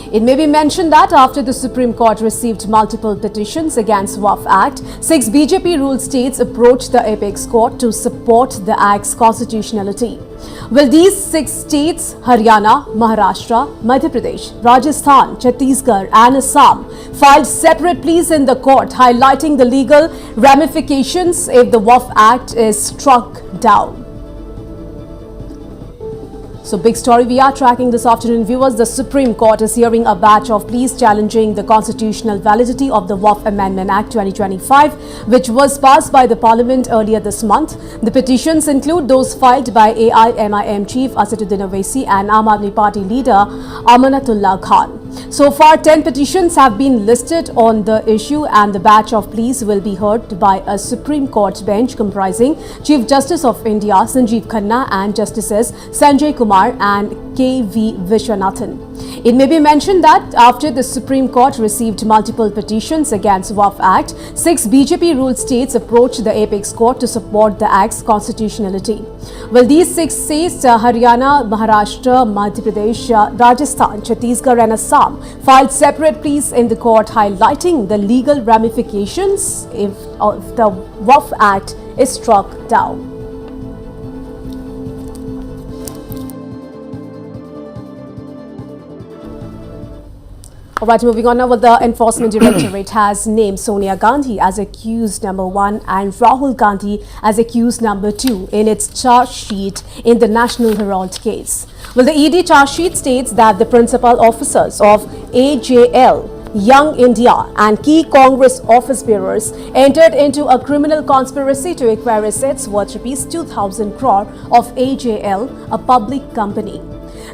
It may be mentioned that after the Supreme Court received multiple petitions against Waqf Act, 6 BJP-ruled states approached the apex court to support the Act's constitutionality. Will these 6 states, Haryana, Maharashtra, Madhya Pradesh, Rajasthan, Chhattisgarh and Assam, filed separate pleas in the court highlighting the legal ramifications if the Waqf Act is struck down? So big story we are tracking this afternoon, viewers. The Supreme Court is hearing a batch of pleas challenging the constitutional validity of the Waqf Amendment Act 2025, which was passed by the Parliament earlier this month. The petitions include those filed by AIMIM Chief Asaduddin Owaisi and Aam Aadmi Party leader Amanatullah Khan. So far, 10 petitions have been listed on the issue, and the batch of pleas will be heard by a Supreme Court bench comprising Chief Justice of India Sanjeev Khanna and Justices Sanjay Kumar and K.V. Vishwanathan. It may be mentioned that after the Supreme Court received multiple petitions against Waqf Act, 6 BJP-ruled states approached the apex court to support the Act's constitutionality. Well, these 6 states, Haryana, Maharashtra, Madhya Pradesh, Rajasthan, Chhattisgarh and Assam, filed separate pleas in the court highlighting the legal ramifications if the Waqf Act is struck down. Alright, moving on now, the Enforcement Directorate has named Sonia Gandhi as accused number 1 and Rahul Gandhi as accused number 2 in its charge sheet in the National Herald case. Well, the ED charge sheet states that the principal officers of AJL, Young India and key Congress office bearers entered into a criminal conspiracy to acquire assets worth Rs 2,000 crore of AJL, a public company.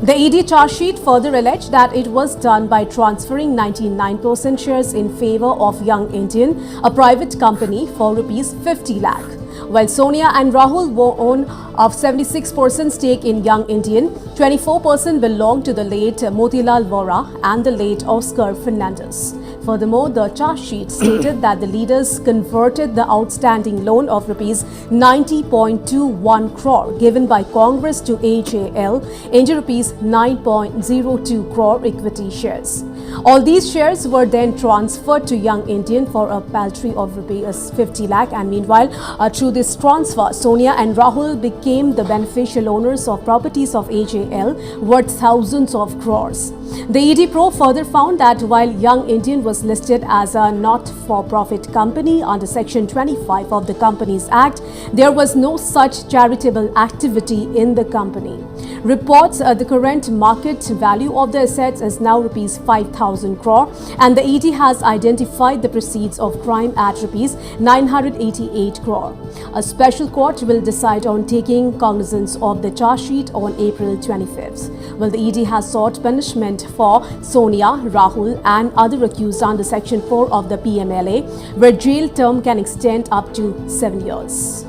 The ED charge sheet further alleged that it was done by transferring 99% shares in favor of Young Indian, a private company, for Rs 50 lakh. While Sonia and Rahul were own of 76% stake in Young Indian, 24% belonged to the late Motilal Vora and the late Oscar Fernandez. Furthermore, the charge sheet stated that the leaders converted the outstanding loan of Rs 90.21 crore given by Congress to AJL into Rs 9.02 crore equity shares. All these shares were then transferred to Young Indian for a paltry of Rs 50 lakh, and meanwhile, through this transfer, Sonia and Rahul became the beneficial owners of properties of AJL worth thousands of crores. The ED Pro further found that while Young Indian was listed as a not-for-profit company under Section 25 of the Companies Act, there was no such charitable activity in the company. Reports the current market value of the assets is now Rs 5,000 crore, and the ED has identified the proceeds of crime at Rs 988 crore. A special court will decide on taking cognizance of the charge sheet on April 25th. Well, the ED has sought punishment for Sonia, Rahul and other accused under Section 4 of the PMLA, where jail term can extend up to 7 years.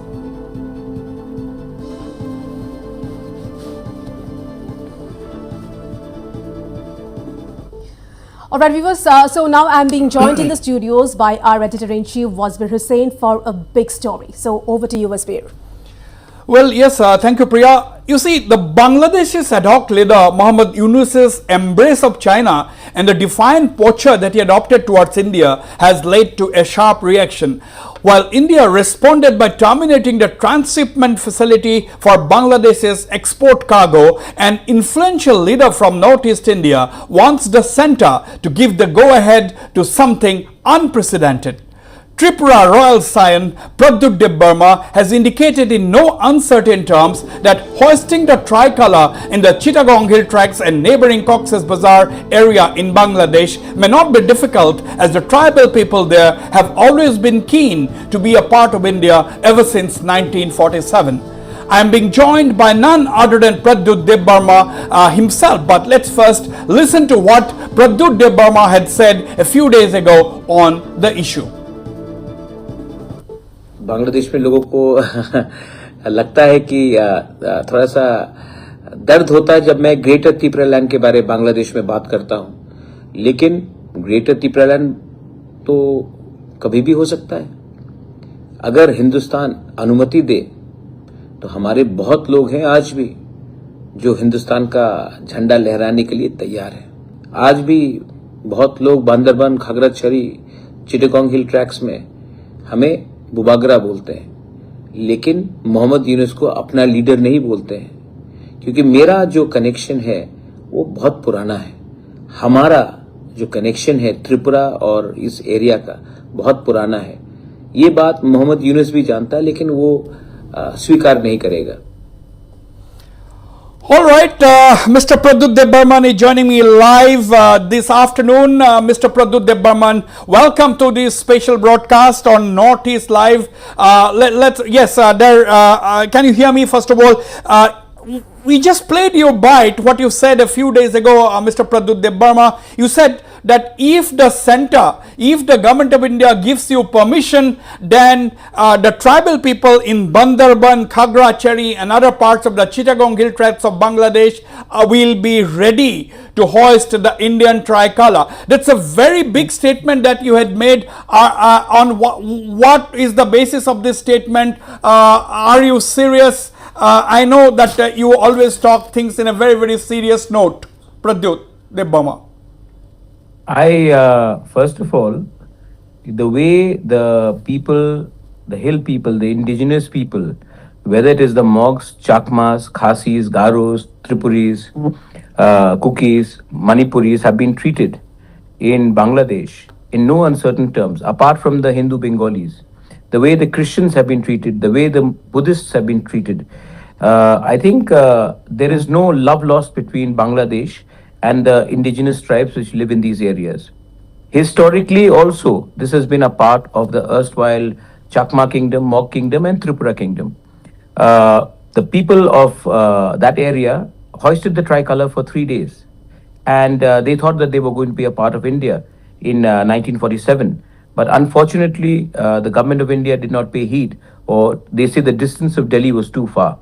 Alright, viewers, so now I'm being joined in the studios by our editor-in-chief WASBIR Hussain for a big story. So over to you, WASBIR. Well, yes, thank you, Priya. You see, the Bangladesh's ad hoc leader Mohammad Yunus's embrace of China and the defiant posture that he adopted towards India has led to a sharp reaction. While India responded by terminating the transshipment facility for Bangladesh's export cargo, an influential leader from Northeast India wants the centre to give the go-ahead to something unprecedented. Tripura royal scion Pradyot Debbarma has indicated in no uncertain terms that hoisting the tricolour in the Chittagong hill tracts and neighbouring Cox's Bazar area in Bangladesh may not be difficult, as the tribal people there have always been keen to be a part of India ever since 1947. I am being joined by none other than Pradyot Debbarma himself, but let's first listen to what Pradyot Debbarma had said a few days ago on the issue. Bangladesh में लोगों को लगता है कि थोड़ा सा दर्द होता है जब मैं ग्रेटर त्रिपुरा लैंड के बारे में बांग्लादेश में बात करता हूं, लेकिन ग्रेटर त्रिपुरा लैंड तो कभी भी हो सकता है। अगर हिंदुस्तान अनुमति दे तो हमारे बहुत लोग हैं आज भी जो हिंदुस्तान का झंडा लहराने के लिए तैयार हैं। आज भी बहुत लोग बांदरबन, खागराछड़ी, चिटागोंग हिल ट्रैक्स में हमें बुबागरा बोलते हैं, लेकिन मोहम्मद यूनुस को अपना लीडर नहीं बोलते हैं, क्योंकि मेरा जो कनेक्शन है वो बहुत पुराना है। हमारा जो कनेक्शन है त्रिपुरा और इस एरिया का बहुत पुराना है। ये बात मोहम्मद यूनुस भी जानता है, लेकिन वो स्वीकार नहीं करेगा। All right, Mr. Pradyot Debbarma is joining me live this afternoon. Mr. Pradyot Debbarma, welcome to this special broadcast on Northeast Live. Can you hear me first of all? We just played your bite, what you said a few days ago, Mr. Pradyot Debbarma. You said that if the center, if the government of India gives you permission, then the tribal people in Bandarban, Khagrachari and other parts of the Chittagong hill tracts of Bangladesh will be ready to hoist the Indian tricolor. That's a very big statement that you had made. On what is the basis of this statement? Are you serious? I know that you always talk things in a very, very serious note. Pradyot Debbarma. First of all, the way the people, the hill people, the indigenous people, whether it is the Mogs, Chakmas, Khasis, Garos, Tripuris, Kukis, Manipuris have been treated in Bangladesh in no uncertain terms, apart from the Hindu Bengalis. The way the Christians have been treated, the way the Buddhists have been treated. I think there is no love lost between Bangladesh and the indigenous tribes which live in these areas. Historically also, this has been a part of the erstwhile Chakma kingdom, Mog kingdom and Tripura kingdom. The people of that area hoisted the tricolor for 3 days, and they thought that they were going to be a part of India in 1947. But unfortunately, the government of India did not pay heed, or they say the distance of Delhi was too far.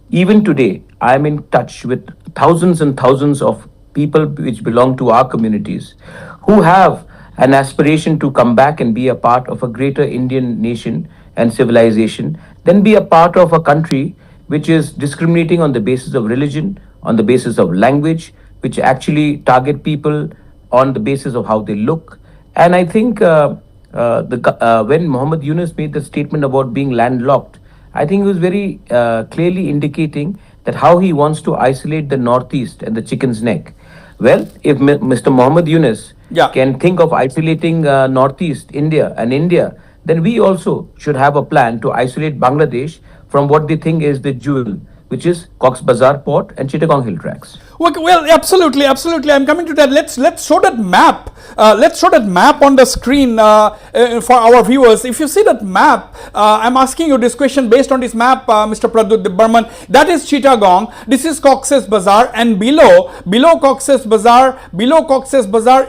Even today, I am in touch with thousands and thousands of people which belong to our communities who have an aspiration to come back and be a part of a greater Indian nation and civilization, then be a part of a country which is discriminating on the basis of religion, on the basis of language, which actually target people on the basis of how they look. And I think when Mohammed Yunus made the statement about being landlocked, I think he was very clearly indicating that how he wants to isolate the Northeast and the chicken's neck. Well, if Mr. Mohammed Yunus can think of isolating Northeast India and India, then we also should have a plan to isolate Bangladesh from what they think is the jewel, which is Cox's Bazar Port and Chittagong Hill Tracks. Well, absolutely. I'm coming to that. Let's show that map. Let's show that map on the screen for our viewers. If you see that map, I'm asking you this question based on this map, Mr. Pradyot Debbarma. That is Chittagong. This is Cox's Bazar, and below Cox's Bazar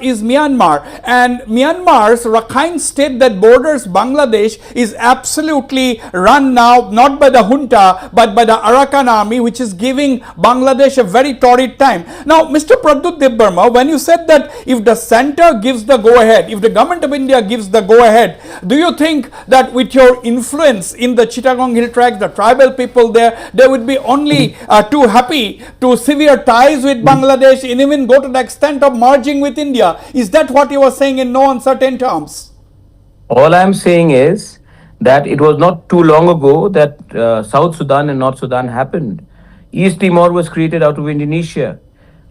is Myanmar. And Myanmar's Rakhine state that borders Bangladesh is absolutely run now not by the junta but by the Arakan army, which is giving Bangladesh a very torrid time. Now, Mr. Pradyot Debbarma, when you said that if the center gives the go-ahead, if the government of India gives the go-ahead, do you think that with your influence in the Chittagong Hill Tracts, the tribal people there, they would be only too happy to sever ties with Bangladesh and even go to the extent of merging with India? Is that what you were saying in no uncertain terms? All I'm saying is that it was not too long ago that South Sudan and North Sudan happened. East Timor was created out of Indonesia.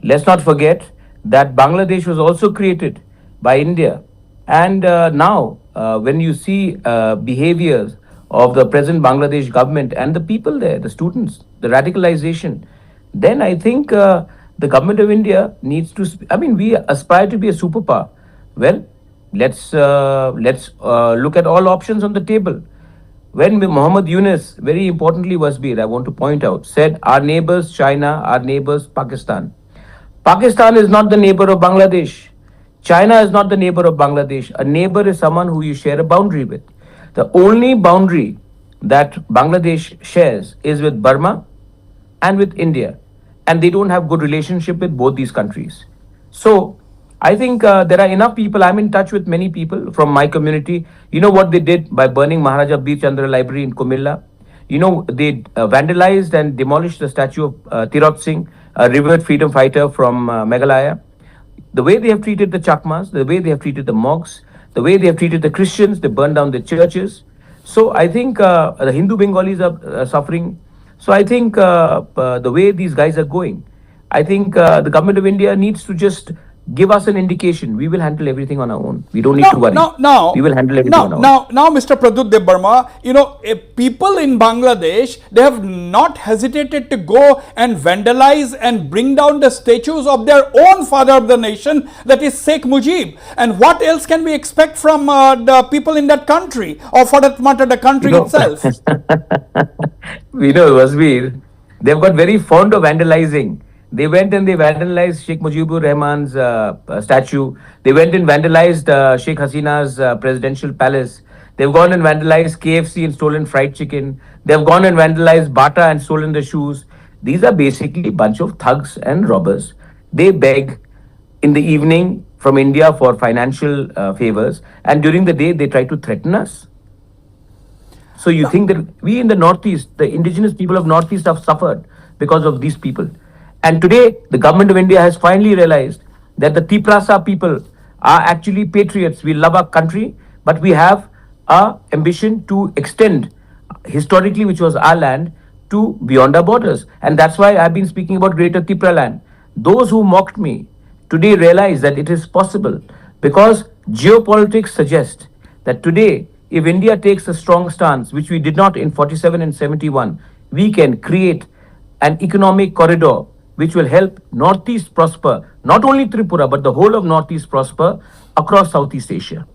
Let's not forget that Bangladesh was also created by India. And now, when you see behaviors of the present Bangladesh government and the people there, the students, the radicalization, then I think the government of India needs to, we aspire to be a superpower. Well, let's look at all options on the table. When Mohammed Yunus, very importantly WASBIR, I want to point out, said our neighbors China, our neighbors Pakistan. Pakistan is not the neighbor of Bangladesh. China is not the neighbor of Bangladesh. A neighbor is someone who you share a boundary with. The only boundary that Bangladesh shares is with Burma and with India. And they don't have good relationship with both these countries. So I think there are enough people. I'm in touch with many people from my community. You know what they did by burning Maharaja Bir Chandra Library in Kumilla? You know, they vandalized and demolished the statue of Tirot Singh, a revered freedom fighter from Meghalaya. The way they have treated the Chakmas, the way they have treated the monks, the way they have treated the Christians, they burned down the churches. So I think the Hindu Bengalis are suffering. So I think the way these guys are going, I think the government of India needs to just give us an indication. We will handle everything on our own. We don't need to worry. We will handle everything on our own. Now, Mr. Pradyot Debbarma, people in Bangladesh, they have not hesitated to go and vandalize and bring down the statues of their own father of the nation, that is Sheikh Mujib. And what else can we expect from the people in that country, or for that matter, the country itself? We know, WASBIR, they've got very fond of vandalizing. They went and they vandalized Sheikh Mujibur Rahman's statue. They went and vandalized Sheikh Hasina's presidential palace. They've gone and vandalized KFC and stolen fried chicken. They've gone and vandalized Bata and stolen the shoes. These are basically a bunch of thugs and robbers. They beg in the evening from India for financial favors, and during the day they try to threaten us. So you think that we in the Northeast, the indigenous people of Northeast have suffered because of these people. And today, the government of India has finally realized that the Tiprasa people are actually patriots. We love our country, but we have our ambition to extend historically, which was our land, to beyond our borders. And that's why I've been speaking about Greater Tipra land. Those who mocked me today realize that it is possible, because geopolitics suggest that today, if India takes a strong stance, which we did not in 47 and 71, we can create an economic corridor which will help Northeast prosper, not only Tripura, but the whole of Northeast prosper across Southeast Asia.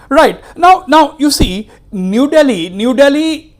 Right. Now you see, New Delhi,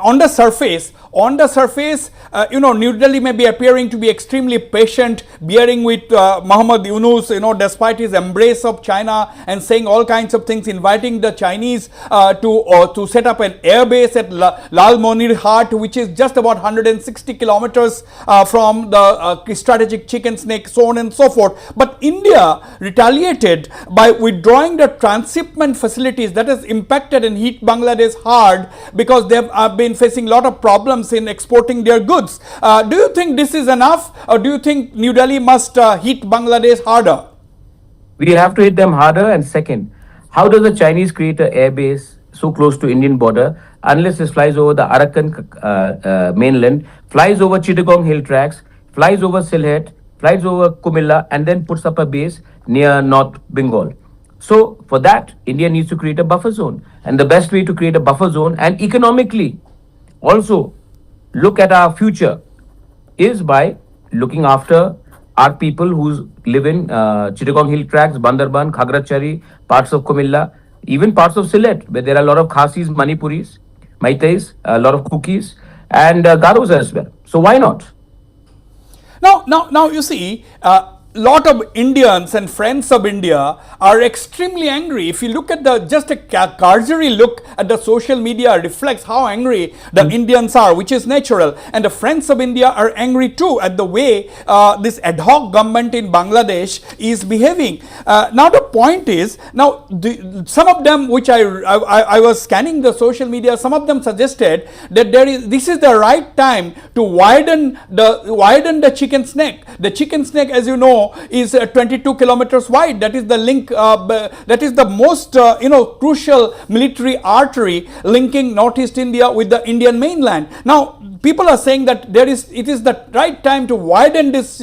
on the surface, New Delhi may be appearing to be extremely patient, bearing with Muhammad Yunus, despite his embrace of China and saying all kinds of things, inviting the Chinese to set up an air base at Lal Monir Hat, which is just about 160 kilometers from the strategic chicken snake, so on and so forth. But India retaliated by withdrawing the transshipment facilities. That has impacted and hit Bangladesh hard, because they have been facing a lot of problems in exporting their goods. Do you think this is enough, or do you think New Delhi must hit Bangladesh harder? We have to hit them harder. And second, how does the Chinese create an air base so close to Indian border unless it flies over the Arakan mainland, flies over Chittagong hill tracks, flies over Sylhet, flies over Kumilla, and then puts up a base near North Bengal? So for that, India needs to create a buffer zone. And the best way to create a buffer zone and economically also look at our future is by looking after our people who live in Chittagong hill tracts, Bandarban, Khagrachari, parts of Kumilla, even parts of Sylhet, where there are a lot of Khasis, Manipuris, Maitais, a lot of Kukis, and Garos as well. So why not? Now you see, lot of Indians and friends of India are extremely angry. If you look at just a cursory look at the social media, reflects how angry the Indians are, which is natural. And the friends of India are angry too at the way this ad hoc government in Bangladesh is behaving. Now the point is, some of them, which I was scanning the social media, some of them suggested that this is the right time to widen the chicken snake. The chicken snake, as you know, is 22 kilometers wide. That is the link, that is the most crucial military artery linking Northeast India with the Indian mainland. Now people are saying that it is the right time to widen this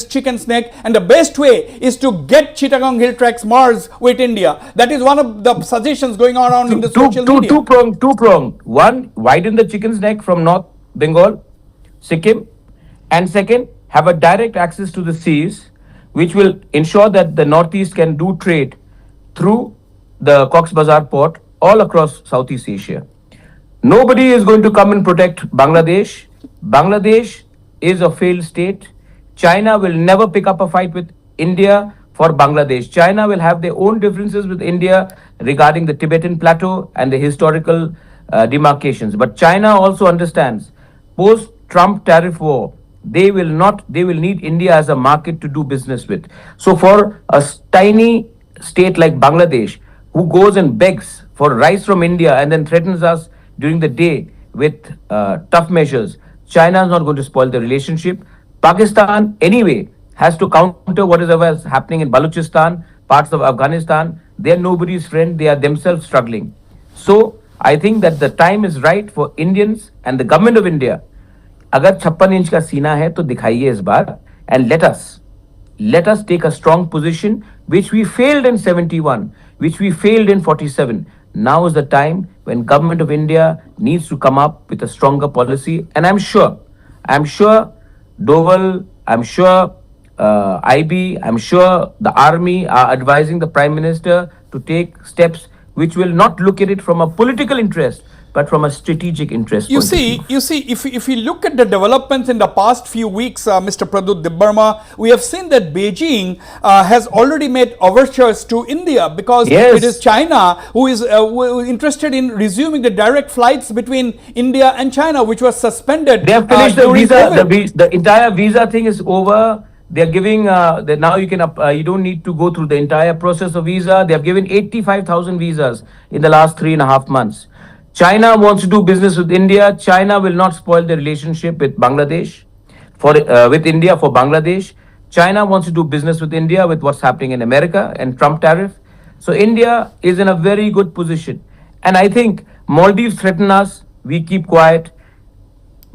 chicken snake, and the best way is to get Chittagong hill tracts merged with India. That is one of the suggestions going around in the social media. Two pronged. One, widen the chicken snake from North Bengal, Sikkim, and second, have a direct access to the seas, which will ensure that the Northeast can do trade through the Cox's Bazar port all across Southeast Asia. Nobody is going to come and protect Bangladesh. Bangladesh is a failed state. China will never pick up a fight with India for Bangladesh. China will have their own differences with India regarding the Tibetan plateau and the historical demarcations. But China also understands post-Trump tariff war, they will need India as a market to do business with. So for a tiny state like Bangladesh, who goes and begs for rice from India and then threatens us during the day with tough measures, China is not going to spoil the relationship. Pakistan, anyway, has to counter whatever is happening in Balochistan, parts of Afghanistan. They are nobody's friend. They are themselves struggling. So I think that the time is right for Indians and the government of India. अगर 56 inch का सीना है तो दिखाइए इस बार, and let us take a strong position, which we failed in 71, which we failed in 47. Now is the time when government of India needs to come up with a stronger policy, and I'm sure Doval, I'm sure IB, I'm sure the army are advising the Prime Minister to take steps which will not look at it from a political interest, but from a strategic interest. You see, if we look at the developments in the past few weeks, Mr. Pradyot Debbarma, we have seen that Beijing has already made overtures to India, because Yes. it is China who is interested in resuming the direct flights between India and China, which was suspended. They have finished the during visa. COVID. The entire visa thing is over. They are giving. Now you can. You don't need to go through the entire process of visa. They have given 85,000 visas in the last 3.5 months. China wants to do business with India. China will not spoil the relationship with Bangladesh with India for Bangladesh. China wants to do business with India with what's happening in America and Trump tariff. So India is in a very good position. And I think Maldives threaten us, we keep quiet.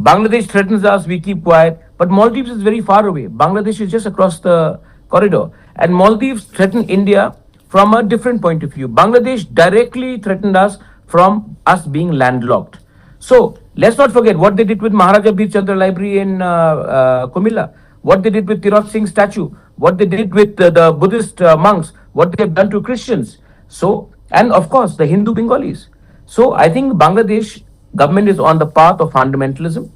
Bangladesh threatens us, we keep quiet. But Maldives is very far away. Bangladesh is just across the corridor. And Maldives threaten India from a different point of view. Bangladesh directly threatened us from us being landlocked. So let's not forget what they did with Maharaja Bir Chandra Library in Kumilla, what they did with Tirot Singh statue, what they did with the Buddhist monks, what they have done to Christians. So, and of course the Hindu Bengalis. So I think Bangladesh government is on the path of fundamentalism,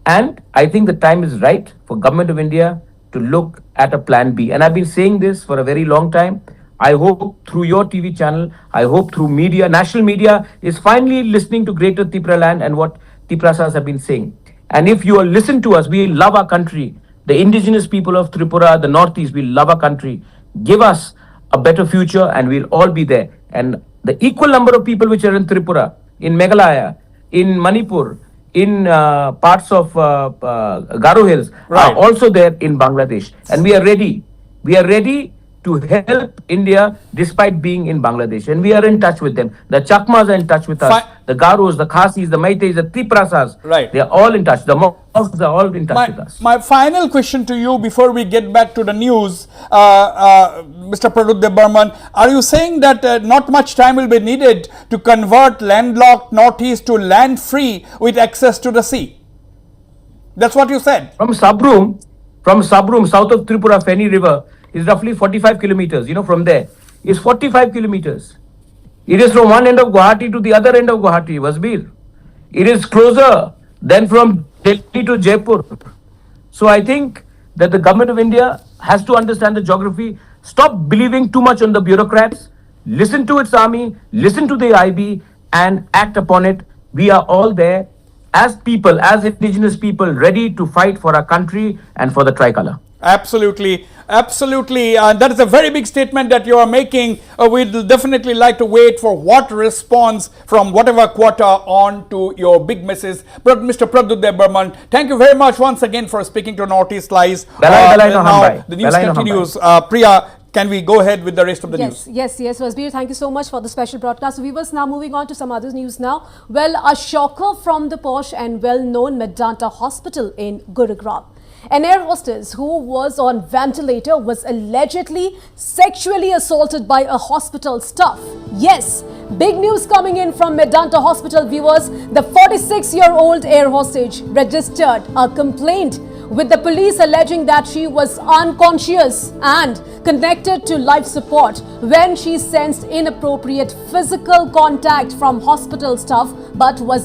and I think the time is right for government of India to look at a plan B. And I've been saying this for a very long time. I hope through your TV channel, I hope through media, national media is finally listening to Greater Tripura land and what Triprasas have been saying. And if you will listen to us, we love our country. The indigenous people of Tripura, the Northeast, we love our country. Give us a better future and we'll all be there. And the equal number of people which are in Tripura, in Meghalaya, in Manipur, in parts of Garo Hills, Right. are also there in Bangladesh. And we are ready. We are ready to help India despite being in Bangladesh. And we are in touch with them. The Chakmas are in touch with us. The Garos, the Khasis, the Maitais, the Triprasas. Right. They are all in touch. The Mohawks are all in touch with us. My final question to you before we get back to the news, Mr. Pradyot Debbarma, are you saying that not much time will be needed to convert landlocked Northeast to land free with access to the sea? That's what you said. From Sabroom, south of Tripura, Feni River, is roughly 45 kilometers. From there, it's 45 kilometers. It is from one end of Guwahati to the other end of Guwahati, WASBIR. It is closer than from Delhi to Jaipur. So I think that the government of India has to understand the geography. Stop believing too much on the bureaucrats. Listen to its army, listen to the IB, and act upon it. We are all there as people, as indigenous people, ready to fight for our country and for the tricolour. Absolutely, absolutely. That is a very big statement that you are making. We'd definitely like to wait for what response from whatever quarter on to your big message. But Mr. Pradyot Debbarma, thank you very much once again for speaking to Northeast Lies. Now the news continues. Priya, can we go ahead with the rest of the news? Yes, Wasbir, thank you so much for the special broadcast. Viewers, now moving on to some other news now. Well, a shocker from the posh and well-known Medanta hospital in Gurugram. An air hostess who was on ventilator was allegedly sexually assaulted by a hospital staff. Yes, big news coming in from Medanta hospital, viewers. The 46-year-old air hostess registered a complaint with the police alleging that she was unconscious and connected to life support when she sensed inappropriate physical contact from hospital staff but was